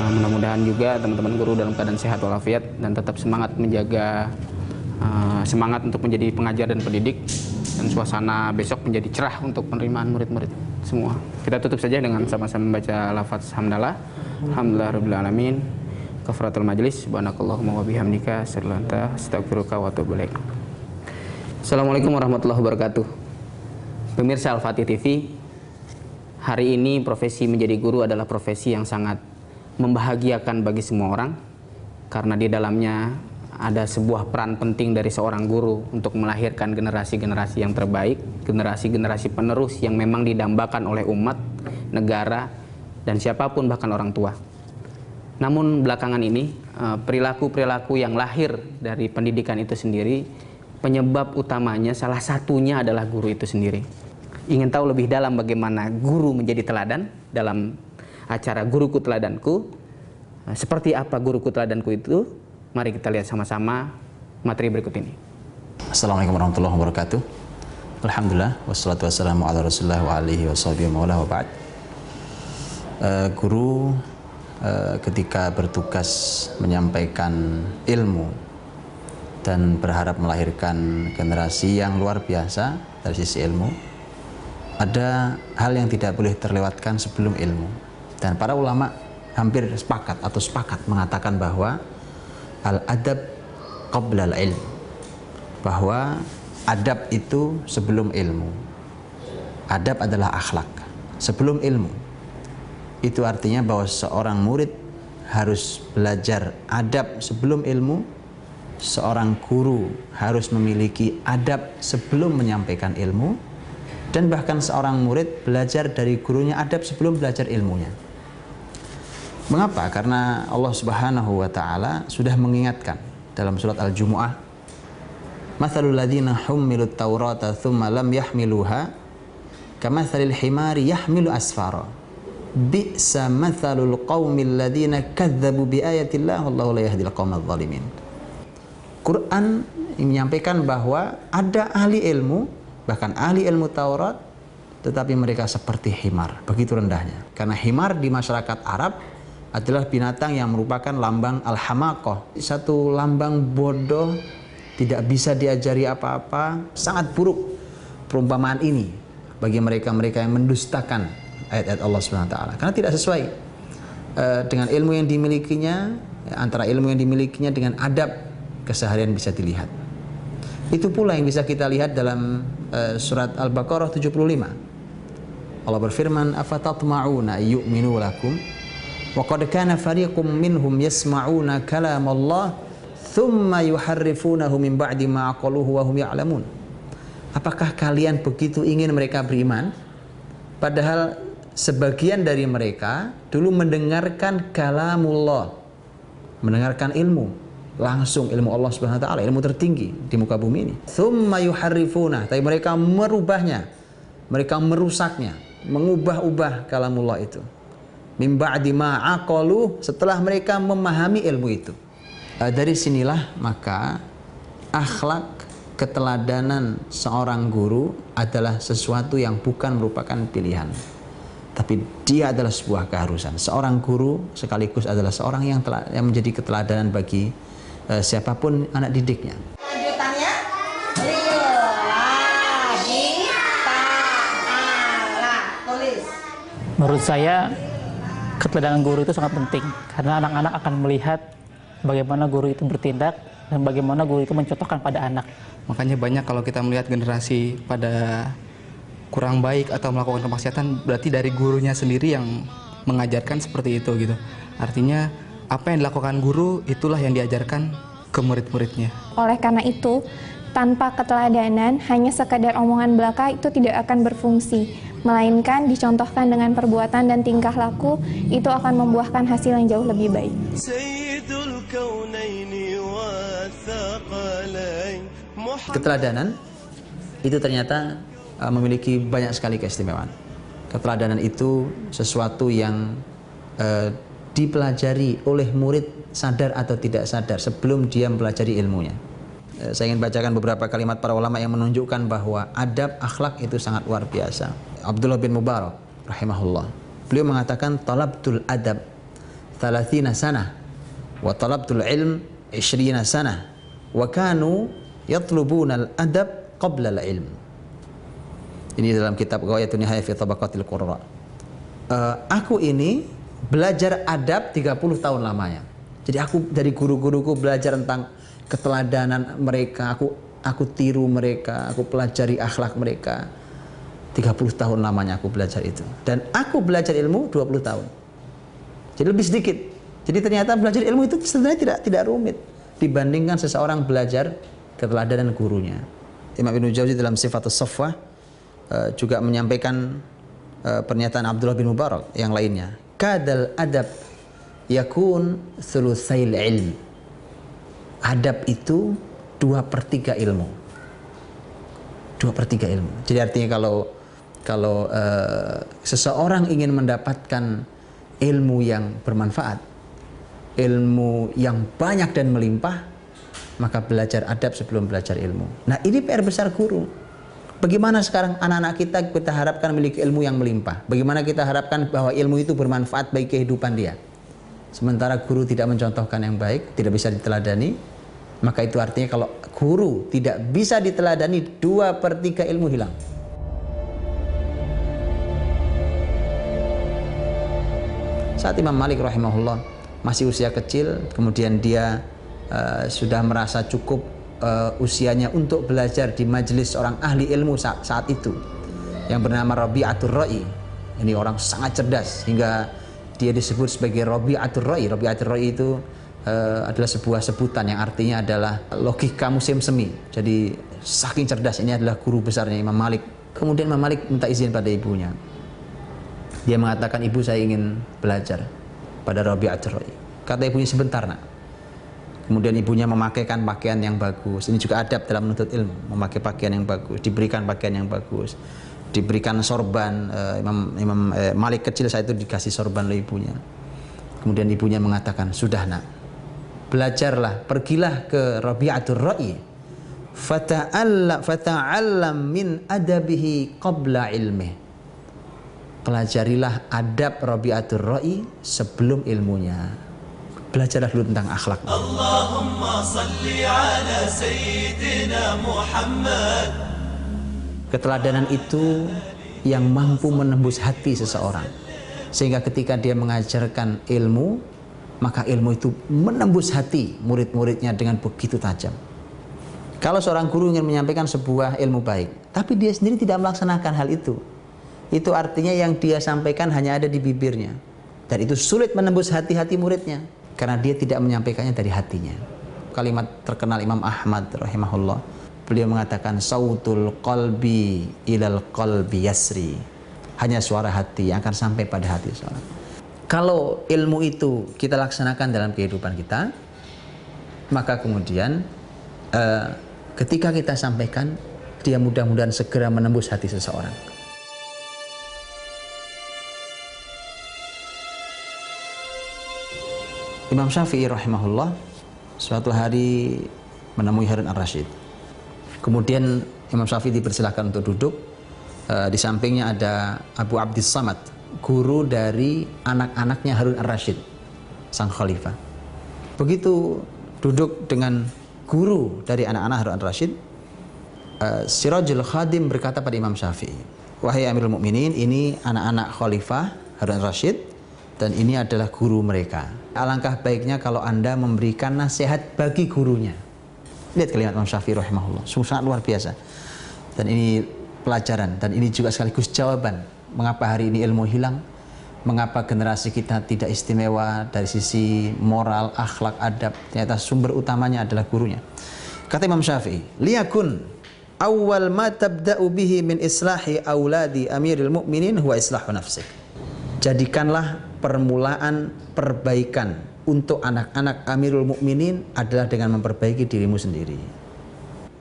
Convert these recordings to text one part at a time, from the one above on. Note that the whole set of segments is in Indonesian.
Mudah-mudahan juga teman-teman guru dalam keadaan sehat walafiat dan tetap semangat menjaga semangat untuk menjadi pengajar dan pendidik, dan suasana besok menjadi cerah untuk penerimaan murid-murid semua. Kita tutup saja dengan sama-sama membaca lafaz hamdalah. Alhamdulillahirabbil alamin. Kafaratul majlis. Subhanakallahumma wa bihamdika astaghfiruka wa atubu ilaik. Assalamualaikum warahmatullahi wabarakatuh. Pemirsa Al-Fatih TV, hari ini profesi menjadi guru adalah profesi yang sangat membahagiakan bagi semua orang, karena di dalamnya ada sebuah peran penting dari seorang guru untuk melahirkan generasi-generasi yang terbaik, generasi-generasi penerus yang memang didambakan oleh umat, negara, dan siapapun, bahkan orang tua. Namun belakangan ini, perilaku-perilaku yang lahir dari pendidikan itu sendiri, penyebab utamanya salah satunya adalah guru itu sendiri. Ingin tahu lebih dalam bagaimana guru menjadi teladan dalam acara Guruku Teladanku? Seperti apa Guruku Teladanku itu? Mari kita lihat sama-sama materi berikut ini. Assalamualaikum warahmatullahi wabarakatuh. Alhamdulillah, wassalatu wassalamu ala rasulillah wa alihi wa sahbihi wa ba'd. Guru ketika bertugas menyampaikan ilmu dan berharap melahirkan generasi yang luar biasa dari sisi ilmu, ada hal yang tidak boleh terlewatkan sebelum ilmu. Dan para ulama hampir sepakat mengatakan bahwa al-adab qabla al-ilm, bahwa adab itu sebelum ilmu. Adab adalah akhlak sebelum ilmu. Itu artinya bahwa seorang murid harus belajar adab sebelum ilmu. Seorang guru harus memiliki adab sebelum menyampaikan ilmu. Dan bahkan seorang murid belajar dari gurunya adab sebelum belajar ilmunya. Mengapa? Karena Allah Subhanahu wa Ta'ala sudah mengingatkan dalam surat Al-Jumu'ah, "Matsalul ladzina hummilut Taurata tsumma lam yahmiluha kamatsalil himari yahmilu asfara. Bi'sa matsalul qaumil ladzina kadzdzabu biayatillah wallahu la yahdil qaumadz dzalimin." Quran menyampaikan bahwa ada ahli ilmu, bahkan ahli ilmu Taurat, tetapi mereka seperti himar, begitu rendahnya. Karena himar di masyarakat Arab adalah binatang yang merupakan lambang al-hamaqah, satu lambang bodoh, tidak bisa diajari apa-apa. Sangat buruk perumpamaan ini bagi mereka-mereka yang mendustakan ayat-ayat Allah Subhanahu wa Ta'ala, karena tidak sesuai dengan ilmu yang dimilikinya. Antara ilmu yang dimilikinya dengan adab keseharian bisa dilihat. Itu pula yang bisa kita lihat dalam surat Al-Baqarah 75. Allah berfirman, "Afatatma'una yu'minu lakum wa qad kana fariqum minhum yasma'una kalam Allah thumma yuharrifunahu min ba'di ma aqaluhu wa hum ya'lamun." Apakah kalian begitu ingin mereka beriman, padahal sebagian dari mereka dulu mendengarkan kalamullah, mendengarkan ilmu, langsung ilmu Allah Subhanahu wa Ta'ala, ilmu tertinggi di muka bumi ini. Tsumma yuharrifuna, tapi mereka merubahnya, mereka merusaknya, mengubah-ubah kalamullah itu. Min ba'di ma aqalu, setelah mereka memahami ilmu itu. Dari sinilah maka akhlak keteladanan seorang guru adalah sesuatu yang bukan merupakan pilihan, tapi dia adalah sebuah keharusan. Seorang guru sekaligus adalah seorang yang menjadi keteladanan bagi siapapun anak didiknya. Lanjutannya, lillahi ta'ala. Tulis. Menurut saya, keteladanan guru itu sangat penting, karena anak-anak akan melihat bagaimana guru itu bertindak dan bagaimana guru itu mencontohkan pada anak. Makanya banyak kalau kita melihat generasi pada kurang baik atau melakukan kemaksiatan, berarti dari gurunya sendiri yang mengajarkan seperti itu gitu. Artinya apa yang dilakukan guru itulah yang diajarkan ke murid-muridnya. Oleh karena itu, tanpa keteladanan, hanya sekadar omongan belaka itu tidak akan berfungsi, melainkan dicontohkan dengan perbuatan dan tingkah laku, itu akan membuahkan hasil yang jauh lebih baik. Keteladanan itu ternyata memiliki banyak sekali keistimewaan. Keteladanan itu sesuatu yang dipelajari oleh murid sadar atau tidak sadar sebelum dia mempelajari ilmunya. saya ingin bacakan beberapa kalimat para ulama yang menunjukkan bahwa adab akhlak itu sangat luar biasa. Abdullah bin Mubarak rahimahullah, beliau mengatakan talabtul adab 30 sanah wa talabtul ilm 20 sanah wa kanu yatlubuna al-adab qabla al-ilm. Ini dalam kitab Ghayatun Nihayah fi Tabaqatil Qurra. Aku ini belajar adab 30 tahun lamanya. Jadi aku dari guru-guruku belajar tentang keteladanan mereka, aku tiru mereka, aku pelajari akhlak mereka. 30 tahun lamanya aku belajar itu. Dan aku belajar ilmu 20 tahun. Jadi lebih sedikit. Jadi ternyata belajar ilmu itu sebenarnya tidak rumit dibandingkan seseorang belajar keteladanan gurunya. Imam Ibnu Jauzi dalam Sifatus Safwah juga menyampaikan pernyataan Abdullah bin Mubarak yang lainnya. Kadal adab yakun thulutsail ilm. Adab itu 2/3 ilmu. 2/3 ilmu. Jadi artinya kalau seseorang ingin mendapatkan ilmu yang bermanfaat, ilmu yang banyak dan melimpah, maka belajar adab sebelum belajar ilmu. Nah, ini PR besar guru. Bagaimana sekarang anak-anak kita harapkan memiliki ilmu yang melimpah? Bagaimana kita harapkan bahwa ilmu itu bermanfaat bagi kehidupan dia? Sementara guru tidak mencontohkan yang baik, tidak bisa diteladani, maka itu artinya kalau guru tidak bisa diteladani, 2/3 ilmu hilang. Saat Imam Malik rahimahullah masih usia kecil, kemudian dia sudah merasa cukup usianya untuk belajar di majelis seorang ahli ilmu saat itu yang bernama Rabi'atul Ra'i. Ini orang sangat cerdas hingga dia disebut sebagai Rabi'atul Ra'i. Rabi'atul Ra'i itu adalah sebuah sebutan yang artinya adalah logika musim semi. Jadi saking cerdas, ini adalah guru besarnya Imam Malik. Kemudian Imam Malik minta izin pada ibunya. Dia mengatakan, ibu saya ingin belajar pada Rabi'atul Ra'i. Kata ibunya, sebentar nak. Kemudian ibunya memakaikan pakaian yang bagus. Ini juga adab dalam menuntut ilmu, memakai pakaian yang bagus, diberikan pakaian yang bagus, diberikan sorban. Imam Malik kecil saya itu dikasih sorban oleh ibunya. Kemudian ibunya mengatakan, sudah nak, belajarlah, pergilah ke Rabi'atul Ra'i, fata'allam min adabihi qabla ilmih. Pelajarilah adab Rabi'atul Ra'i sebelum ilmunya. Belajarlah dulu tentang akhlak. Allahumma salli ala sayyidina Muhammad. Keteladanan itu yang mampu menembus hati seseorang, sehingga ketika dia mengajarkan ilmu, maka ilmu itu menembus hati murid-muridnya dengan begitu tajam. Kalau seorang guru ingin menyampaikan sebuah ilmu baik, tapi dia sendiri tidak melaksanakan hal itu artinya yang dia sampaikan hanya ada di bibirnya, dan itu sulit menembus hati-hati muridnya karena dia tidak menyampaikannya dari hatinya. Kalimat terkenal Imam Ahmad rahimahullah, beliau mengatakan, sautul qalbi ilal qalbi yasri. Hanya suara hati yang akan sampai pada hati seorang. Kalau ilmu itu kita laksanakan dalam kehidupan kita, maka kemudian ketika kita sampaikan, dia mudah-mudahan segera menembus hati seseorang. Imam Syafi'i rahimahullah suatu hari menemui Harun Ar-Rasyid. Kemudian Imam Syafi'i dipersilahkan untuk duduk. Di sampingnya ada Abu Abdis Samad, guru dari anak-anaknya Harun Ar-Rasyid, sang khalifah. Begitu duduk dengan guru dari anak-anak Harun Ar-Rasyid, Sirajul Khadim berkata pada Imam Syafi'i, wahai Amirul Mukminin, ini anak-anak khalifah Harun Ar-Rasyid dan ini adalah guru mereka. Alangkah baiknya kalau Anda memberikan nasihat bagi gurunya. Lihat kalimat Imam Syafi'i rahimahullah, sungguh sangat luar biasa. Dan ini pelajaran, dan ini juga sekaligus jawaban mengapa hari ini ilmu hilang, mengapa generasi kita tidak istimewa dari sisi moral, akhlak, adab. Ternyata sumber utamanya adalah gurunya. Kata Imam Syafi'i, liyakun awwal ma tabda'u bihi min islahi auladi amiril mu'minin huwa islahu nafsik. Jadikanlah permulaan perbaikan untuk anak-anak Amirul Mukminin adalah dengan memperbaiki dirimu sendiri.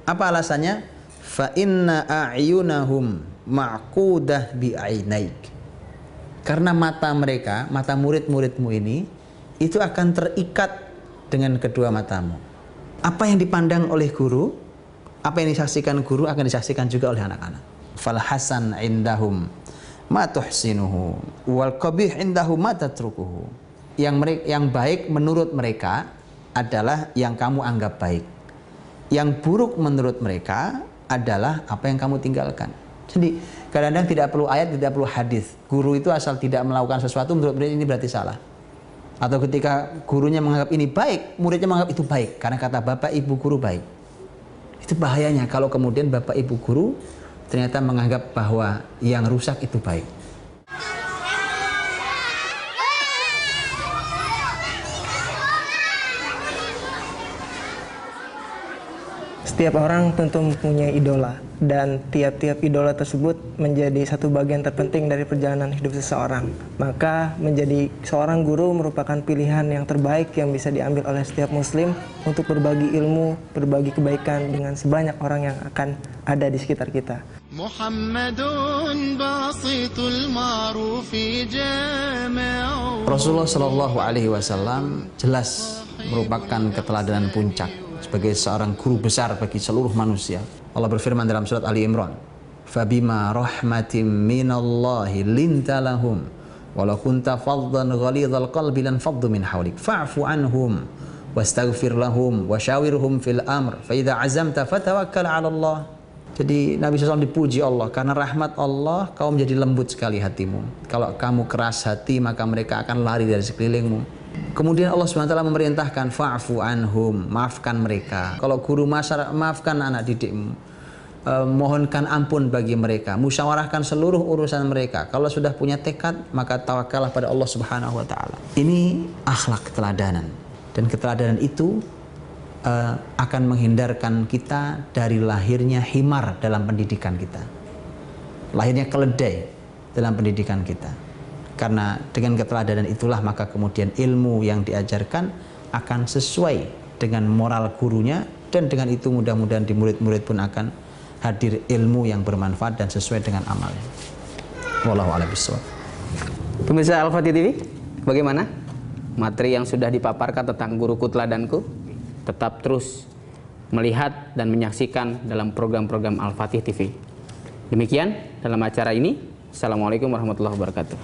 Apa alasannya? Fa inna a'yunahum ma'qudah bi'ainaik. Karena mata mereka, mata murid-muridmu ini, itu akan terikat dengan kedua matamu. Apa yang dipandang oleh guru, apa yang disaksikan guru akan disaksikan juga oleh anak-anak. Fal hasan indahum ma tuhsinuhu wal qabih indahum ma tatrukuhu. Yang baik menurut mereka adalah yang kamu anggap baik. Yang buruk menurut mereka adalah apa yang kamu tinggalkan. Jadi kadang-kadang tidak perlu ayat, tidak perlu hadis. Guru itu asal tidak melakukan sesuatu menurut murid ini berarti salah. Atau ketika gurunya menganggap ini baik, muridnya menganggap itu baik karena kata bapak ibu guru baik. Itu bahayanya kalau kemudian bapak ibu guru ternyata menganggap bahwa yang rusak itu baik. Setiap orang tentu mempunyai idola, dan tiap-tiap idola tersebut menjadi satu bagian terpenting dari perjalanan hidup seseorang. Maka menjadi seorang guru merupakan pilihan yang terbaik yang bisa diambil oleh setiap muslim untuk berbagi ilmu, berbagi kebaikan dengan sebanyak orang yang akan ada di sekitar kita. Rasulullah Shallallahu Alaihi Wasallam jelas merupakan keteladanan puncak sebagai seorang guru besar bagi seluruh manusia. Allah berfirman dalam surat Ali Imran, "Fabima rahmatin minallahi linta lahum walau kunta faddan ghalidhal qalbi lan faddu min hawlik fa'fu anhum wastaghfir lahum wasyawirhum fil amr fa idza azamta fatawakkal 'ala Allah." Jadi Nabi SAW dipuji Allah karena rahmat Allah kau menjadi lembut sekali hatimu. Kalau kamu keras hati maka mereka akan lari dari sekelilingmu. Kemudian Allah SWT memerintahkan fa'fu anhum, maafkan mereka. Kalau guru masyarakat, maafkan anak didikmu. Mohonkan ampun bagi mereka, musyawarahkan seluruh urusan mereka. Kalau sudah punya tekad, maka tawakallah pada Allah Subhanahu wa taala. Ini akhlak keteladanan. Dan keteladanan itu akan menghindarkan kita dari lahirnya himar dalam pendidikan kita. Lahirnya keledai dalam pendidikan kita. Karena dengan keteladanan itulah maka kemudian ilmu yang diajarkan akan sesuai dengan moral gurunya, dan dengan itu mudah-mudahan di murid-murid pun akan hadir ilmu yang bermanfaat dan sesuai dengan amalnya. Wallahu a'lam bishawab. Pemirsa Al-Fatih TV, bagaimana materi yang sudah dipaparkan tentang guruku teladanku? Tetap terus melihat dan menyaksikan dalam program-program Al-Fatih TV. Demikian dalam acara ini. Assalamualaikum warahmatullahi wabarakatuh.